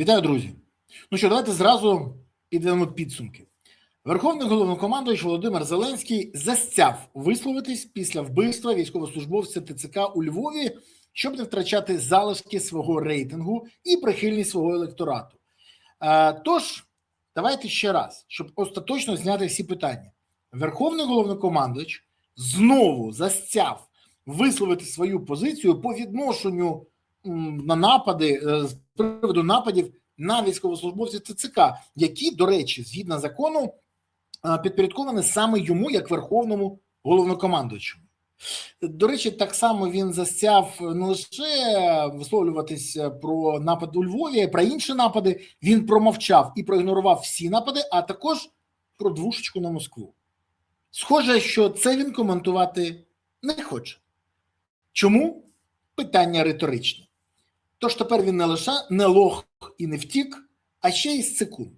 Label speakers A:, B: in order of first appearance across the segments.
A: Вітаю, друзі! Ну що, давайте зразу підведемо підсумки. Верховний головнокомандувач Володимир Зеленський застяв висловитись після вбивства військовослужбовця ТЦК у Львові, щоб не втрачати залишки свого рейтингу і прихильність свого електорату. Тож, давайте ще раз, щоб остаточно зняти всі питання. Верховний головнокомандувач знову застяв висловити свою позицію по відношенню на напади, з приводу нападів на військовослужбовців ТЦК, які, до речі, згідно закону, підпорядковані саме йому, як верховному головнокомандувачу. До речі, так само він застяв не лише висловлюватись про напад у Львові, про інші напади. Він промовчав і проігнорував всі напади, а також про двушечку на Москву. Схоже, що це він коментувати не хоче. Чому? Питання риторичне. Тож тепер він не лише не лох і не втік, а ще й Цикун.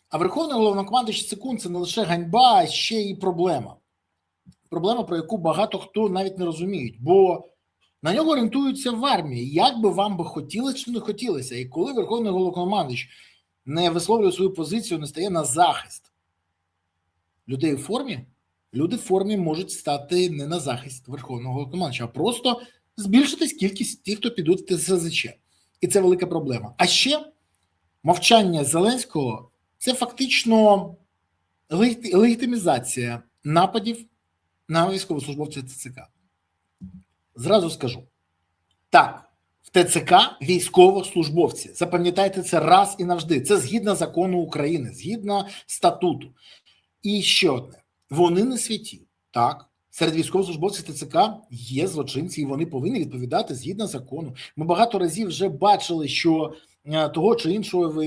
A: А верховний головнокомандувач Цикун – це не лише ганьба, а ще й проблема. Проблема, про яку багато хто навіть не розуміють, бо на нього орієнтуються в армії, як би вам би хотілося чи не хотілося. І коли верховний головнокомандувач не висловлює свою позицію, не стає на захист людей в формі, люди в формі можуть стати не на захист верховного головнокомандувача, а просто збільшитись кількість тих, хто підуть в ТСЗЧ. І це велика проблема. А ще мовчання Зеленського – це фактично легітимізація нападів на військовослужбовців ТЦК. Зразу скажу. Так, в ТЦК військовослужбовці. Запам'ятайте це раз і навжди. Це згідно закону України, згідно статуту. І ще одне. Вони не святі. Так, серед військовослужбовців ТЦК є злочинці, і вони повинні відповідати згідно закону. Ми багато разів вже бачили, що того чи іншого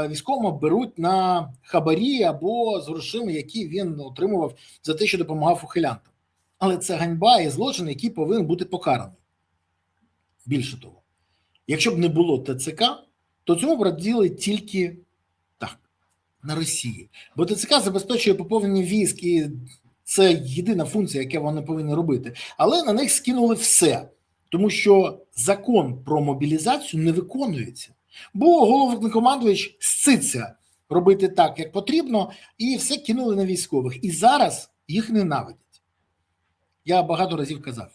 A: військового беруть на хабарі або з грошима, які він отримував за те, що допомагав ухилянтам. Але це ганьба і злочин, який повинен бути покараний. Більше того, якщо б не було ТЦК, то цьому б раділи тільки так, на Росії. Бо ТЦК забезпечує поповнення військ, і це єдина функція, яку вони повинні робити. Але на них скинули все. Тому що закон про мобілізацію не виконується. Бо головнокомандувач сциться робити так, як потрібно, і все кинули на військових. І зараз їх ненавидять. Я багато разів казав,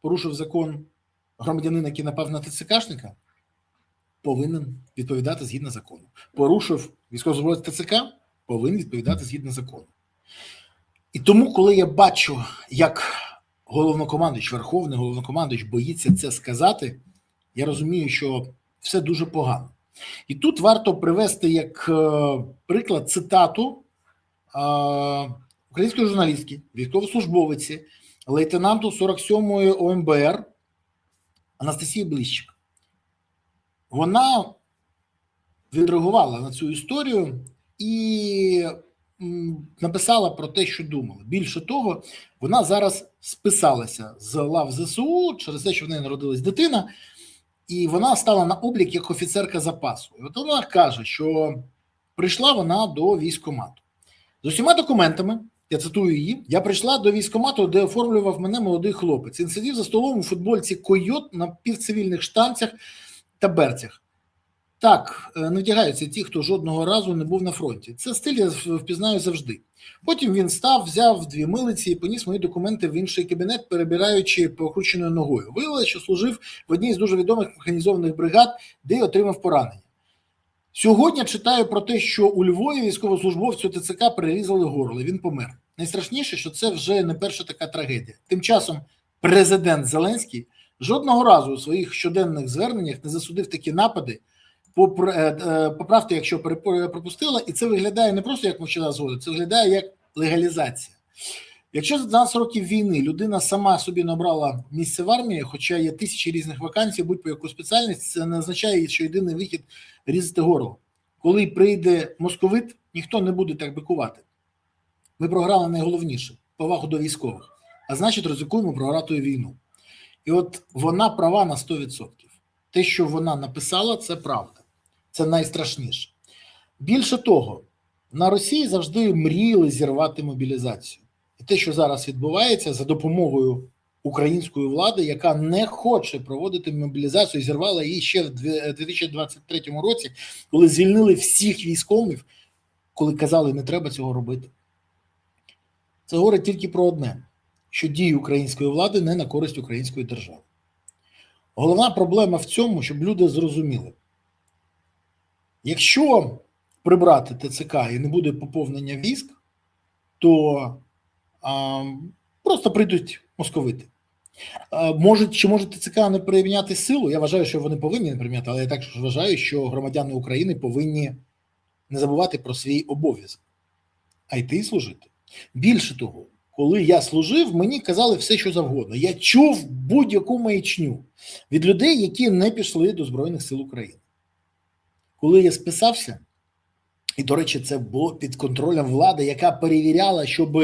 A: порушив закон громадянин, який напав на ТЦКшника, повинен відповідати згідно закону. Порушив військовослужбовець ТЦК, повинен відповідати згідно закону. І тому, коли я бачу, як головнокомандувач, верховний головнокомандувач боїться це сказати, я розумію, що все дуже погано. І тут варто привести як приклад цитату української журналістки, військовослужбовиці, лейтенанту 47-ї ОМБР Анастасії Блищик. Вона відреагувала на цю історію і написала про те, що думала. Більше того, вона зараз списалася з лав ЗСУ через те, що в неї народилась дитина, і вона стала на облік як офіцерка запасу. І от вона каже, що прийшла вона до військкомату. З усіма документами, я цитую її, я прийшла до військкомату, де оформлював мене молодий хлопець. Він сидів за столом у футбольці «Койот» на півцивільних штанцях та берцях. Так, не вдягаються ті, хто жодного разу не був на фронті. Це стиль я впізнаю завжди. Потім він став, взяв 2 милиці і поніс мої документи в інший кабінет, перебираючи покрученою ногою. Виявилося, що служив в одній з дуже відомих механізованих бригад, де й отримав поранення. Сьогодні читаю про те, що у Львові військовослужбовцю ТЦК перерізали горло, він помер. Найстрашніше, що це вже не перша така трагедія. Тим часом президент Зеленський жодного разу у своїх щоденних зверненнях не засудив такі напади. Поправте, якщо пропустила, і це виглядає не просто як мовчазна згода, це виглядає як легалізація. Якщо за 12 років війни людина сама собі набрала місце в армії, хоча є тисячі різних вакансій, будь-по яку спеціальність, це не означає, що єдиний вихід – різати горло. Коли прийде московит, ніхто не буде так бикувати. Ми програли найголовніше – повагу до військових, а значить ризикуємо програти війну. І от вона права на 100%. Те, що вона написала, це правда. Це найстрашніше. Більше того, на Росії завжди мріяли зірвати мобілізацію. І те, що зараз відбувається за допомогою української влади, яка не хоче проводити мобілізацію, зірвала її ще в 2023 році, коли звільнили всіх військових, коли казали, не треба цього робити. Це говорить тільки про одне, що дії української влади не на користь української держави. Головна проблема в цьому, щоб люди зрозуміли. Якщо прибрати ТЦК і не буде поповнення військ, то просто прийдуть московити. Чи може ТЦК не прийняти силу? Я вважаю, що вони повинні не прийняти, але я також вважаю, що громадяни України повинні не забувати про свій обов'язок, а йти і служити. Більше того, коли я служив, мені казали все, що завгодно. Я чув будь-яку маячню від людей, які не пішли до Збройних сил України. Коли я списався, і, до речі, це було під контролем влади, яка перевіряла, щоб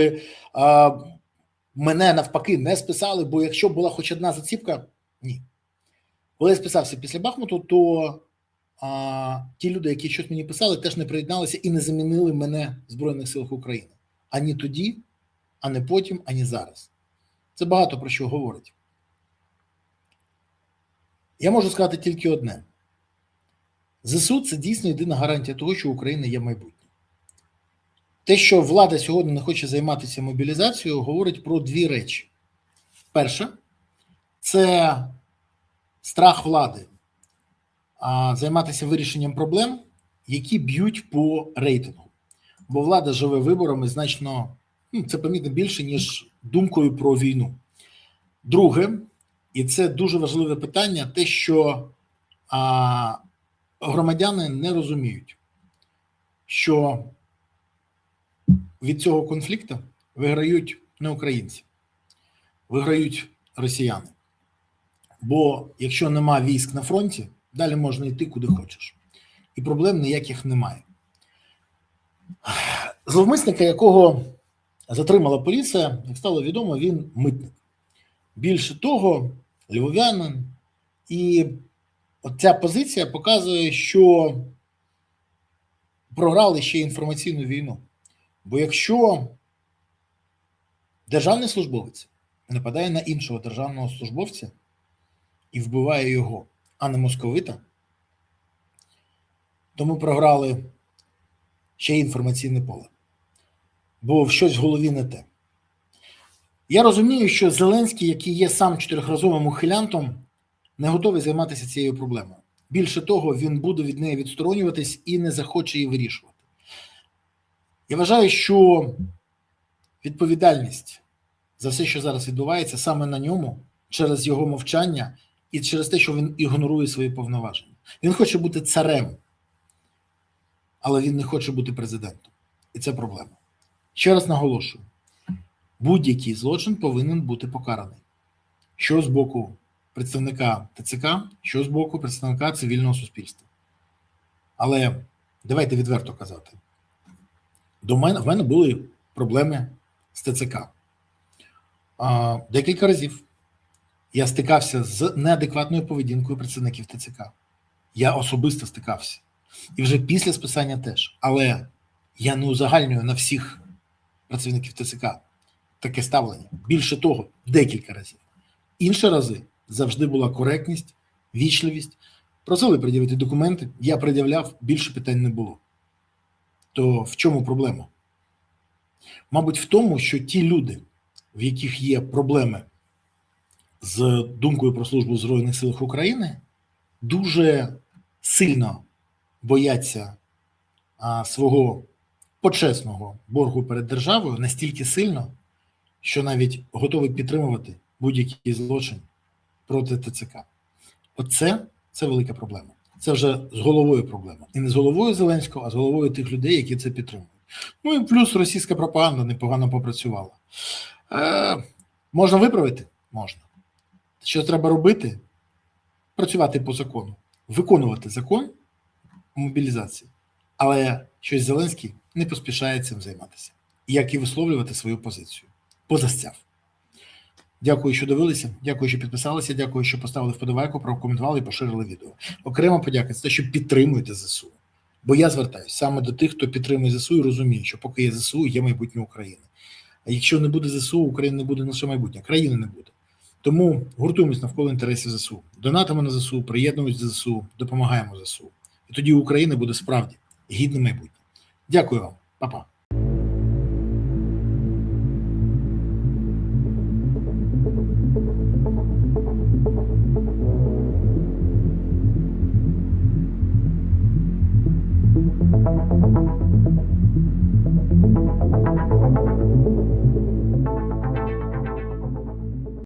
A: мене навпаки не списали, бо якщо була хоч одна заціпка, ні. Коли я списався після Бахмуту, то ті люди, які щось мені писали, теж не приєдналися і не замінили мене в Збройних силах України. Ані тоді, ані потім, ані зараз. Це багато про що говорить. Я можу сказати тільки одне. ЗСУ – це дійсно єдина гарантія того, що у України є майбутнє. Те, що влада сьогодні не хоче займатися мобілізацією, говорить про дві речі. Перше – це страх влади займатися вирішенням проблем, які б'ють по рейтингу. Бо влада живе виборами значно, це помітно більше, ніж думкою про війну. Друге, і це дуже важливе питання, те, що громадяни не розуміють, що від цього конфлікту виграють не українці, виграють росіяни. Бо якщо нема військ на фронті, далі можна йти куди хочеш. І проблем ніяких немає. Зловмисника, якого затримала поліція, як стало відомо, він митник. Більше того, львов'янин. І ця позиція показує, що програли ще інформаційну війну. Бо якщо державний службовець нападає на іншого державного службовця і вбиває його, а не московита, то ми програли ще інформаційне поле. Бо щось в голові не те. Я розумію, що Зеленський, який є сам 4-разовим ухилянтом, не готовий займатися цією проблемою. Більше того, він буде від неї відсторонюватись і не захоче її вирішувати. Я вважаю, що відповідальність за все, що зараз відбувається, саме на ньому, через його мовчання і через те, що він ігнорує свої повноваження. Він хоче бути царем, але він не хоче бути президентом. І це проблема. Ще раз наголошую, будь-який злочин повинен бути покараний. Що з боку представника ТЦК, що з боку представника цивільного суспільства. Але давайте відверто казати. В мене були проблеми з ТЦК. Декілька разів я стикався з неадекватною поведінкою представників ТЦК. Я особисто стикався. І вже після списання теж. Але я не узагальнюю на всіх працівників ТЦК таке ставлення. Більше того, декілька разів. Інші рази завжди була коректність, вічливість. Просили пред'явити документи, я пред'являв, більше питань не було. То в чому проблема? Мабуть, в тому, що ті люди, в яких є проблеми з думкою про службу в Збройних силах України, дуже сильно бояться свого почесного боргу перед державою настільки сильно, що навіть готові підтримувати будь-який злочин проти ТЦК. Це велика проблема. Це вже з головою проблема. І не з головою Зеленського, а з головою тих людей, які це підтримують. Ну і плюс російська пропаганда непогано попрацювала. Можна виправити? Можна. Що треба робити? Працювати по закону. Виконувати закон мобілізації. Але щось Зеленський не поспішає цим займатися. Як і висловлювати свою позицію. Позастяв. Дякую, що дивилися, дякую, що підписалися, дякую, що поставили вподобайку, прокоментували і поширили відео. Окремо подяка за те, що підтримуєте ЗСУ. Бо я звертаюся саме до тих, хто підтримує ЗСУ і розуміє, що поки є ЗСУ, є майбутнє України. А якщо не буде ЗСУ, України не буде наше майбутнє, країни не буде. Тому гуртуємось навколо інтересів ЗСУ. Донатимо на ЗСУ, приєднуємось до ЗСУ, допомагаємо ЗСУ. І тоді Україна буде справді гідне майбутнє. Дякую вам, Па-па.